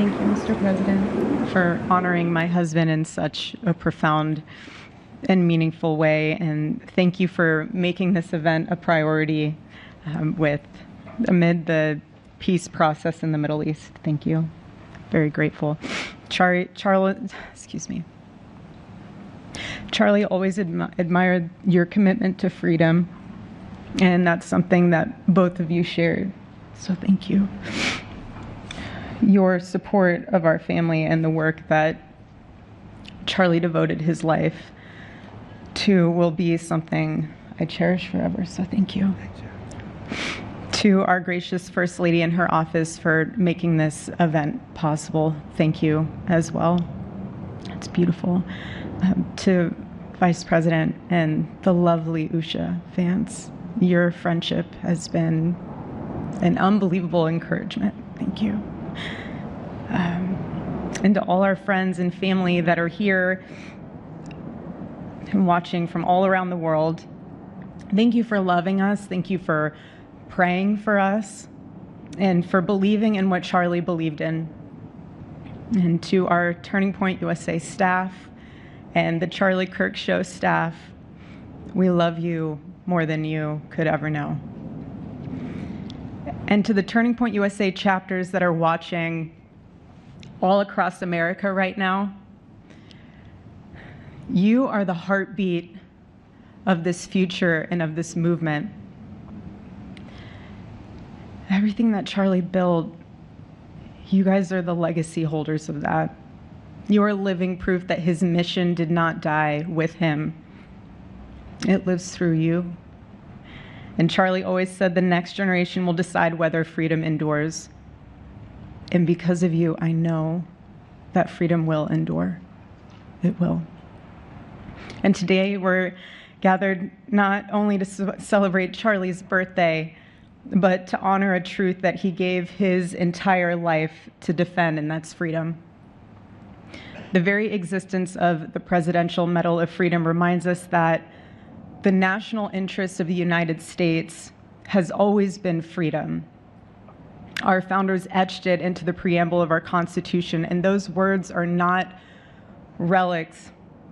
Thank you, Mr. President, for honoring my husband in such a profound and meaningful way. And thank you for making this event a priority amid the peace process in the Middle East. Thank you. Very grateful. Charlie always admired your commitment to freedom, and that's something that both of you shared. So thank you. Your support of our family and the work that Charlie devoted his life to will be something I cherish forever. So thank you. To our gracious First Lady in her office for making this event possible, thank you as well. It's beautiful. To Vice President and the lovely Usha fans, your friendship has been an unbelievable encouragement. Thank you. And to all our friends and family that are here and watching from all around the world, thank you for loving us. Thank you for praying for us and for believing in what Charlie believed in. And to our Turning Point USA staff and the Charlie Kirk Show staff, we love you more than you could ever know. And to the Turning Point USA chapters that are watching all across America right now, you are the heartbeat of this future and of this movement. Everything that Charlie built, you guys are the legacy holders of that. You are living proof that his mission did not die with him. It lives through you. And Charlie always said the next generation will decide whether freedom endures. And because of you, I know that freedom will endure. It will. And today we're gathered not only to celebrate Charlie's birthday, but to honor a truth that he gave his entire life to defend, and that's freedom. The very existence of the Presidential Medal of Freedom reminds us that the national interest of the United States has always been freedom. Our founders etched it into the preamble of our Constitution, and those words are not relics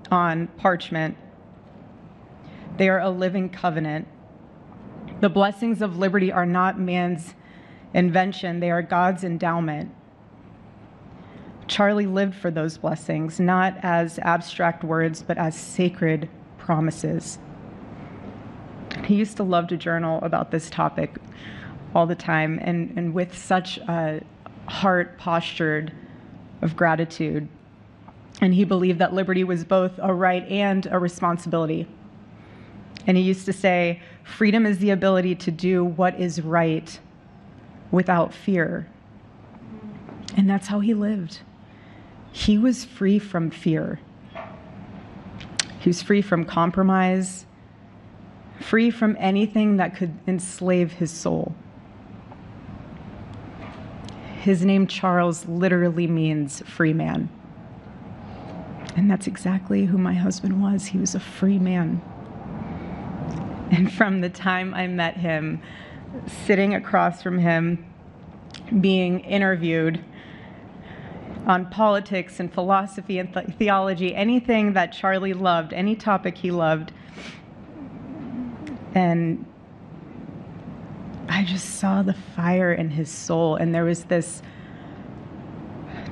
on parchment. They are a living covenant. The blessings of liberty are not man's invention, they are God's endowment. Charlie lived for those blessings, not as abstract words, but as sacred promises. He used to love to journal about this topic all the time, and with such a heart postured of gratitude. And he believed that liberty was both a right and a responsibility. And he used to say, freedom is the ability to do what is right without fear. And that's how he lived. He was free from fear. He was free from compromise, free from anything that could enslave his soul. His name, Charles, literally means free man. And that's exactly who my husband was. He was a free man. And from the time I met him, sitting across from him, being interviewed on politics and philosophy and theology, anything that Charlie loved, any topic he loved, and I just saw the fire in his soul, and there was this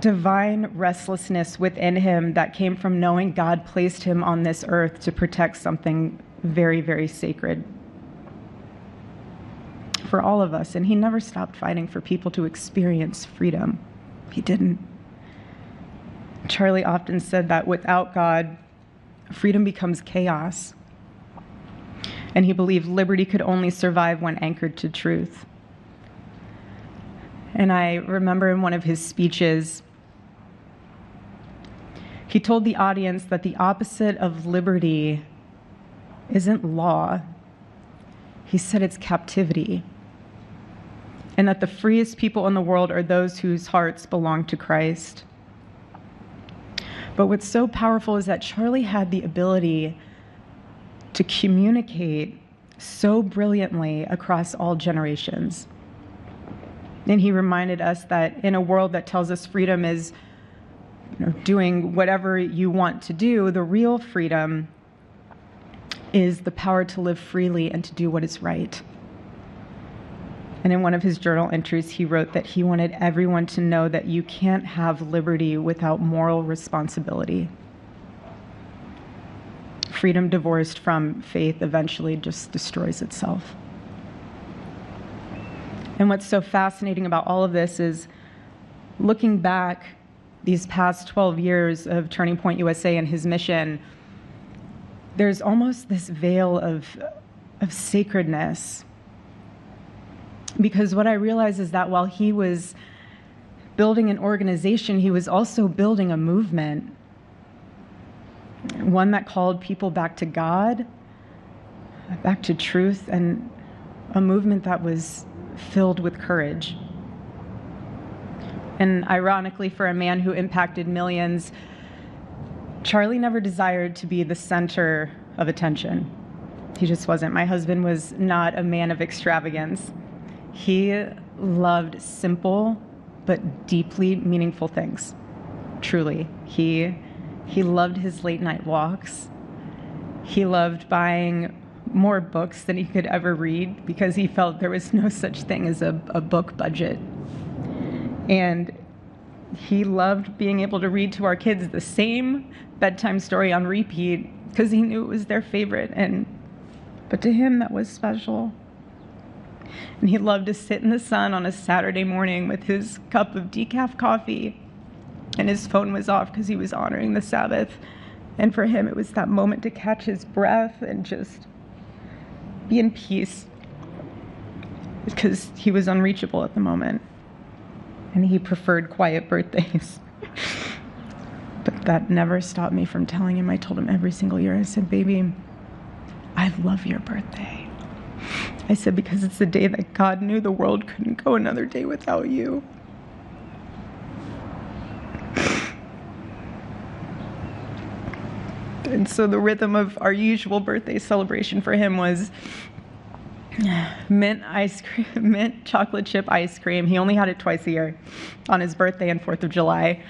divine restlessness within him that came from knowing God placed him on this earth to protect something very, very sacred for all of us. And he never stopped fighting for people to experience freedom. He didn't. Charlie often said that without God, freedom becomes chaos. And he believed liberty could only survive when anchored to truth. And I remember in one of his speeches, he told the audience that the opposite of liberty isn't law. He said it's captivity. And that the freest people in the world are those whose hearts belong to Christ. But what's so powerful is that Charlie had the ability to communicate so brilliantly across all generations. And he reminded us that in a world that tells us freedom is doing whatever you want to do, the real freedom is the power to live freely and to do what is right. And in one of his journal entries, he wrote that he wanted everyone to know that you can't have liberty without moral responsibility. Freedom divorced from faith eventually just destroys itself. And what's so fascinating about all of this is looking back these past 12 years of Turning Point USA and his mission, there's almost this veil of sacredness. Because what I realize is that while he was building an organization, he was also building a movement, one that called people back to God, back to truth, and a movement that was filled with courage. And ironically, for a man who impacted millions, Charlie never desired to be the center of attention. He just wasn't. My husband was not a man of extravagance. He loved simple but deeply meaningful things. Truly. He loved his late night walks. He loved buying more books than he could ever read because he felt there was no such thing as a book budget. And he loved being able to read to our kids the same bedtime story on repeat because he knew it was their favorite. But to him, that was special. And he loved to sit in the sun on a Saturday morning with his cup of decaf coffee, and his phone was off because he was honoring the Sabbath. And for him, it was that moment to catch his breath and just be in peace because he was unreachable at the moment. And he preferred quiet birthdays. But that never stopped me from telling him. I told him every single year, I said, baby, I love your birthday. I said, because it's the day that God knew the world couldn't go another day without you. And so the rhythm of our usual birthday celebration for him was mint ice cream, mint chocolate chip ice cream. He only had it twice a year, on his birthday and 4th of July.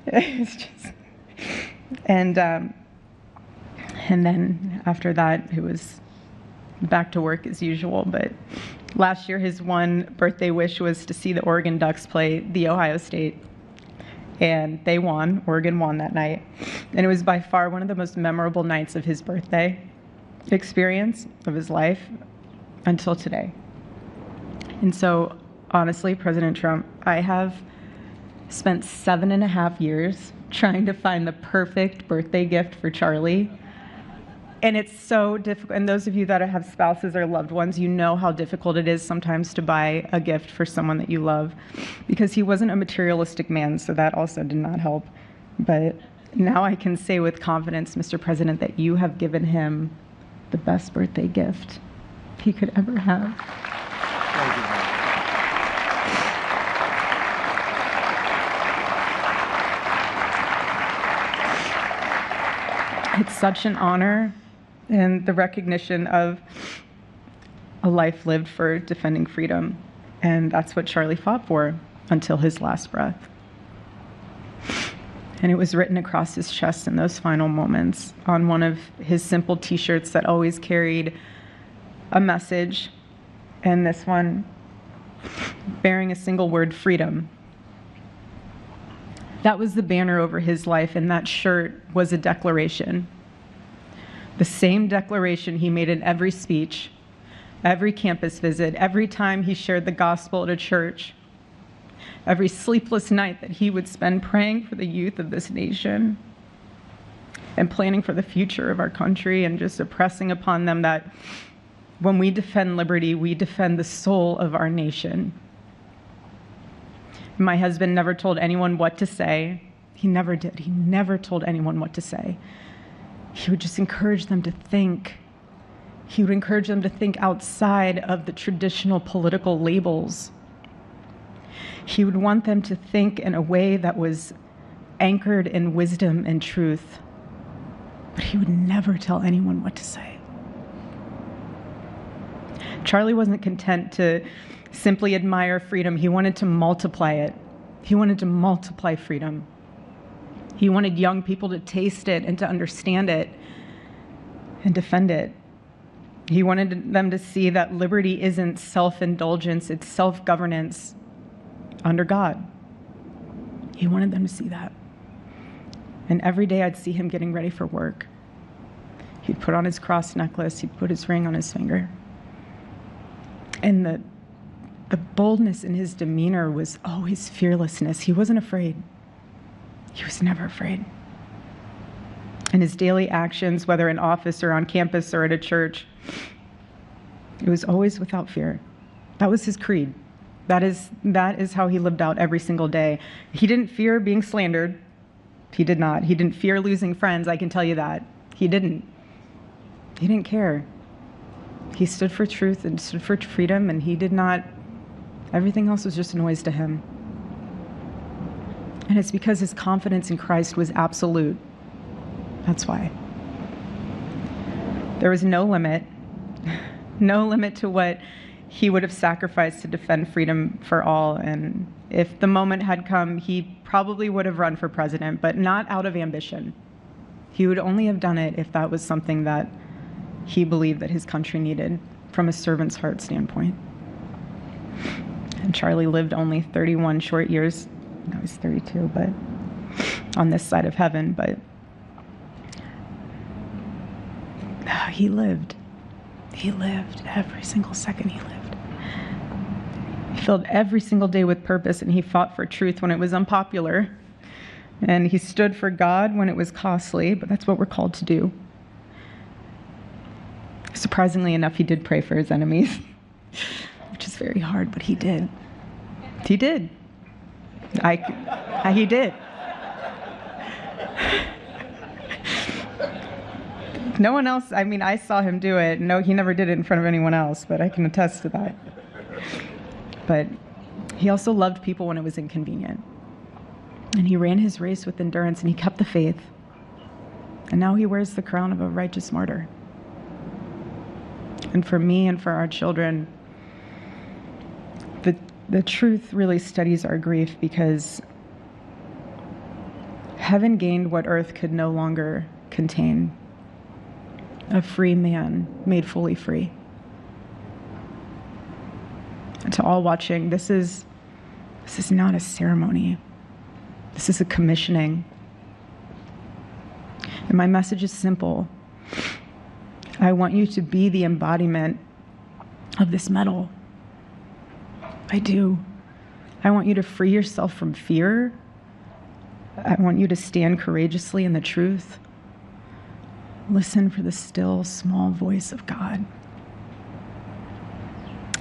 It's just, and then after that, it was back to work as usual. But last year, his one birthday wish was to see the Oregon Ducks play the Ohio State. And they won. Oregon won that night. And it was by far one of the most memorable nights of his birthday experience of his life until today. And so, honestly, President Trump, I have spent 7.5 years trying to find the perfect birthday gift for Charlie. And it's so difficult. And those of you that have spouses or loved ones, you know how difficult it is sometimes to buy a gift for someone that you love, because he wasn't a materialistic man, so that also did not help. But now I can say with confidence, Mr. President, that you have given him the best birthday gift he could ever have. Thank you. It's such an honor and the recognition of a life lived for defending freedom. And that's what Charlie fought for until his last breath. And it was written across his chest in those final moments on one of his simple t-shirts that always carried a message, and this one bearing a single word, freedom. That was the banner over his life, and that shirt was a declaration. The same declaration he made in every speech, every campus visit, every time he shared the gospel at a church, every sleepless night that he would spend praying for the youth of this nation and planning for the future of our country, and just impressing upon them that when we defend liberty, we defend the soul of our nation. My husband never told anyone what to say. He never did. He never told anyone what to say. He would just encourage them to think. He would encourage them to think outside of the traditional political labels. He would want them to think in a way that was anchored in wisdom and truth. But he would never tell anyone what to say. Charlie wasn't content to simply admire freedom. He wanted to multiply it. He wanted to multiply freedom. He wanted young people to taste it and to understand it and defend it. He wanted them to see that liberty isn't self-indulgence, it's self-governance under God. He wanted them to see that. And every day I'd see him getting ready for work. He'd put on his cross necklace, he'd put his ring on his finger. And the boldness in his demeanor was always fearlessness. He wasn't afraid. He was never afraid. In his daily actions, whether in office or on campus or at a church, it was always without fear. That was his creed. That is how he lived out every single day. He didn't fear being slandered. He did not. He didn't fear losing friends, I can tell you that. He didn't. He didn't care. He stood for truth and stood for freedom, and he did not, everything else was just noise to him. And it's because his confidence in Christ was absolute. That's why. There was no limit to what he would have sacrificed to defend freedom for all. And if the moment had come, he probably would have run for president, but not out of ambition. He would only have done it if that was something that he believed that his country needed from a servant's heart standpoint. And Charlie lived only 31 short years. No, he's 32, but on this side of heaven, but he lived. He lived every single second he lived. He filled every single day with purpose, and he fought for truth when it was unpopular. And he stood for God when it was costly, but that's what we're called to do. Surprisingly enough, he did pray for his enemies, which is very hard, but he did. He did. He did. No one else, I mean, I saw him do it. No, he never did it in front of anyone else, but I can attest to that. But he also loved people when it was inconvenient. And he ran his race with endurance, and he kept the faith. And now he wears the crown of a righteous martyr. And for me and for our children, the truth really steadies our grief, because heaven gained what earth could no longer contain. A free man made fully free. And to all watching, this is not a ceremony. This is a commissioning. And my message is simple. I want you to be the embodiment of this medal. I do. I want you to free yourself from fear. I want you to stand courageously in the truth. Listen for the still, small voice of God.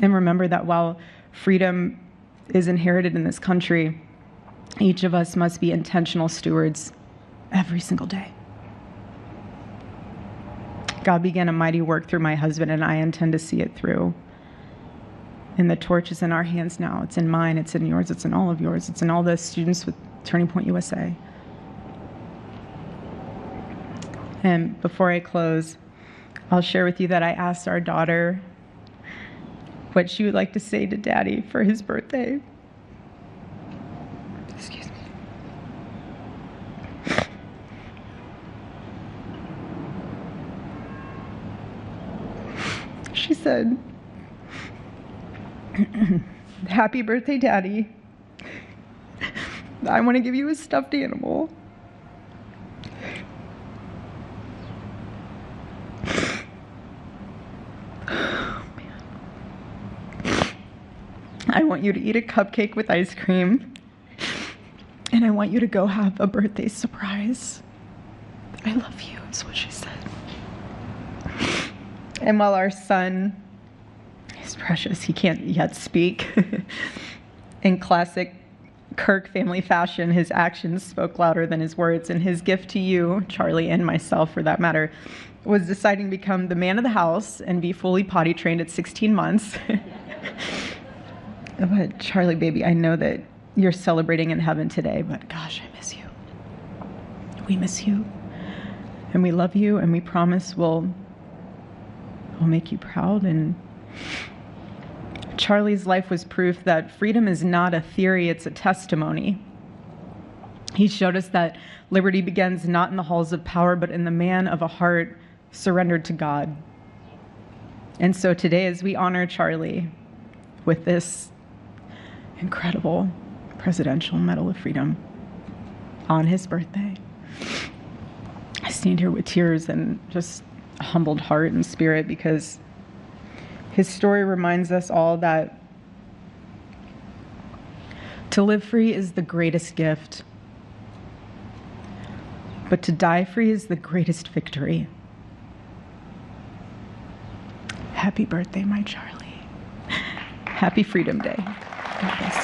And remember that while freedom is inherited in this country, each of us must be intentional stewards every single day. God began a mighty work through my husband, and I intend to see it through. And the torch is in our hands now. It's in mine, it's in yours, it's in all of yours, it's in all the students with Turning Point USA. And before I close, I'll share with you that I asked our daughter what she would like to say to Daddy for his birthday. Excuse me. She said, "Happy birthday, Daddy. I want to give you a stuffed animal. I want you to eat a cupcake with ice cream, and I want you to go have a birthday surprise. I love you," is what she said. And while our son is precious, he can't yet speak, in classic Kirk family fashion, his actions spoke louder than his words, and his gift to you, Charlie, and myself for that matter, was deciding to become the man of the house and be fully potty trained at 16 months. But Charlie, baby, I know that you're celebrating in heaven today, but gosh, I miss you. We miss you, and we love you, and we promise we'll make you proud and Charlie's life was proof that freedom is not a theory, it's a testimony. He showed us that liberty begins not in the halls of power, but in the man of a heart surrendered to God. And so today, as we honor Charlie with this incredible Presidential Medal of Freedom on his birthday, I stand here with tears and just a humbled heart and spirit, because his story reminds us all that to live free is the greatest gift, but to die free is the greatest victory. Happy birthday, my Charlie. Happy Freedom Day. God bless.